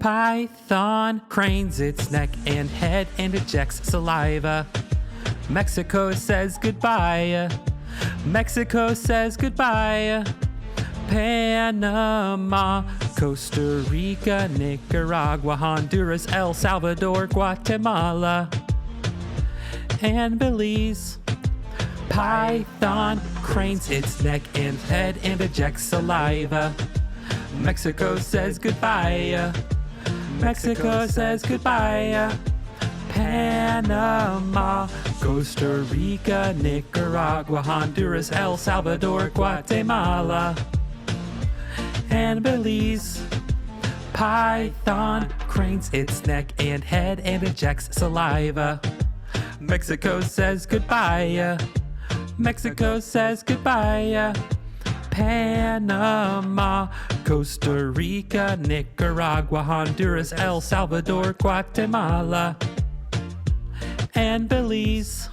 Python cranes its neck and head and ejects saliva. Mexico says goodbye. Mexico says goodbye. Panama, Costa Rica, Nicaragua, Honduras, El Salvador, Guatemala, and Belize. Python cranes its neck and head and ejects saliva. Mexico says goodbye. Mexico says goodbye. Panama, Costa Rica, Nicaragua, Honduras, El Salvador, Guatemala, and Belize. Python cranes its neck and head and ejects saliva. Mexico says goodbye. Mexico says goodbye. Panama, Costa Rica, Nicaragua, Honduras, El Salvador, Guatemala, and Belize.